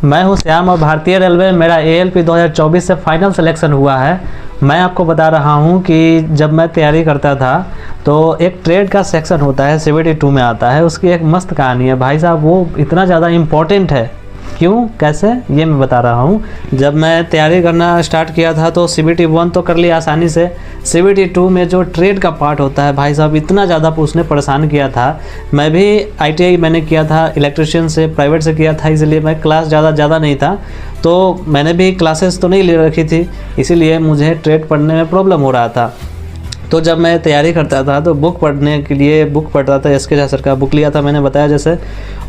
मैं हूं श्याम और भारतीय रेलवे मेरा ALP 2024 से फाइनल सिलेक्शन हुआ है। मैं आपको बता रहा हूं कि जब मैं तैयारी करता था तो एक ट्रेड का सेक्शन होता है, CBT 2 में आता है। उसकी एक मस्त कहानी है भाई साहब, वो इतना ज़्यादा इम्पोर्टेंट है। क्यों, कैसे, ये मैं बता रहा हूँ। जब मैं तैयारी करना स्टार्ट किया था तो CBT 1 तो कर लिया आसानी से। CBT 2 में जो ट्रेड का पार्ट होता है भाई साहब, इतना ज़्यादा उसने परेशान किया था। मैं भी ITI मैंने किया था, इलेक्ट्रिशियन से, प्राइवेट से किया था, इसलिए मैं क्लास ज़्यादा नहीं था, तो मैंने भी क्लासेस तो नहीं ले रखी थी, इसीलिए मुझे ट्रेड पढ़ने में प्रॉब्लम हो रहा था। तो जब मैं तैयारी करता था तो बुक पढ़ने के लिए बुक पढ़ता था। SK झा सर का बुक लिया था, मैंने बताया जैसे।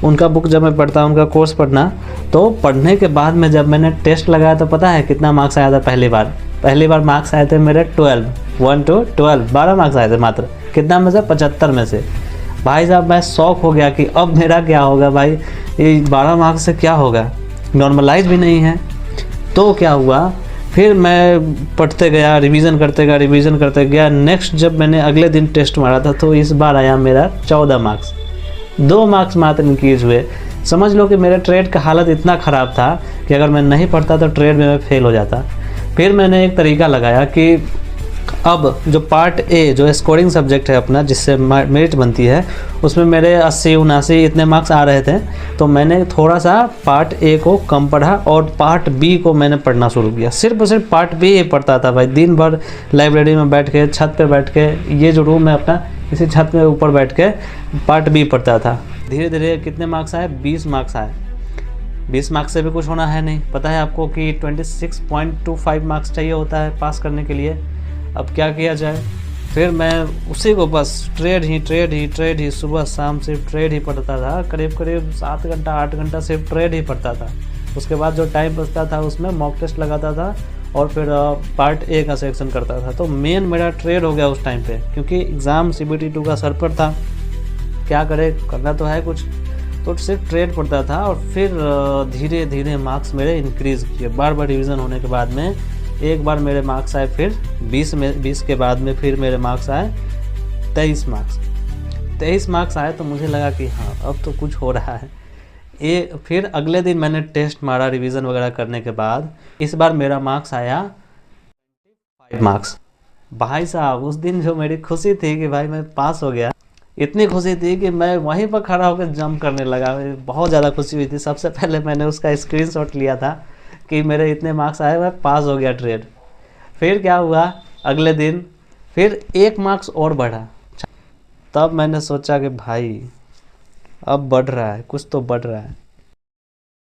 उनका बुक जब मैं पढ़ता, उनका कोर्स पढ़ना, तो पढ़ने के बाद में जब मैंने टेस्ट लगाया तो पता है कितना मार्क्स आया था। पहली बार मार्क्स आए थे मेरे 12, 1 to 12, 12 मार्क्स आए थे मात्र। कितना में से? 75 में से। भाई साहब मैं शौक हो गया कि अब मेरा क्या होगा भाई, ये 12 मार्क्स से क्या होगा, नॉर्मलाइज भी नहीं है। तो क्या हुआ, फिर मैं पढ़ते गया, रिवीजन करते गया। नेक्स्ट जब मैंने अगले दिन टेस्ट मारा था तो इस बार आया मेरा 14 मार्क्स, 2 मार्क्स मात्र इंक्रीज हुए। समझ लो कि मेरे ट्रेड का हालत इतना ख़राब था कि अगर मैं नहीं पढ़ता तो ट्रेड में मैं फेल हो जाता। फिर मैंने एक तरीका लगाया कि अब जो पार्ट A जो स्कोरिंग सब्जेक्ट है अपना, जिससे मेरिट बनती है, उसमें मेरे 80, 79 इतने मार्क्स आ रहे थे। तो मैंने थोड़ा सा पार्ट A को कम पढ़ा और पार्ट B को मैंने पढ़ना शुरू किया। सिर्फ और सिर्फ पार्ट B ही पढ़ता था भाई। दिन भर लाइब्रेरी में बैठ के, छत पे बैठ के, ये जो रूम है अपना, इसी छत में ऊपर बैठ के पार्ट B पढ़ता था। धीरे धीरे कितने मार्क्स आए? 20 मार्क्स आए। 20 मार्क्स से भी कुछ होना है नहीं। पता है आपको कि 26.25 मार्क्स चाहिए होता है पास करने के लिए। अब क्या किया जाए, फिर मैं उसी को बस ट्रेड ही सुबह शाम सिर्फ ट्रेड ही पढ़ता था। करीब 7 घंटा 8 घंटा सिर्फ ट्रेड ही पढ़ता था। उसके बाद जो टाइम बचता था उसमें मॉक टेस्ट लगाता था और फिर पार्ट A का सेक्शन करता था। तो मेन मेरा ट्रेड हो गया उस टाइम पे, क्योंकि एग्ज़ाम CBT 2 का सर पर था। क्या करे, करना तो है कुछ, तो सिर्फ ट्रेड पढ़ता था। और फिर धीरे धीरे मार्क्स मेरे इंक्रीज़ किए। बार रिवीजन होने के बाद में एक बार मेरे मार्क्स आए फिर 20 के बाद में फिर मेरे मार्क्स आए 23 मार्क्स आए। तो मुझे लगा कि हाँ अब तो कुछ हो रहा है। फिर अगले दिन मैंने टेस्ट मारा रिवीजन वगैरह करने के बाद। इस बार मेरा मार्क्स आया 5 मार्क्स। भाई साहब उस दिन जो मेरी खुशी थी कि भाई मैं पास हो गया, इतनी खुशी थी कि मैं वहीं पर खड़ा होकर जंप करने लगा। बहुत ज़्यादा खुशी हुई थी। सबसे पहले मैंने उसका स्क्रीनशॉट लिया था कि मेरे इतने मार्क्स आए, मैं पास हो गया ट्रेड। फिर क्या हुआ, अगले दिन फिर 1 मार्क्स और बढ़ा। तब मैंने सोचा कि भाई अब बढ़ रहा है, कुछ तो बढ़ रहा है।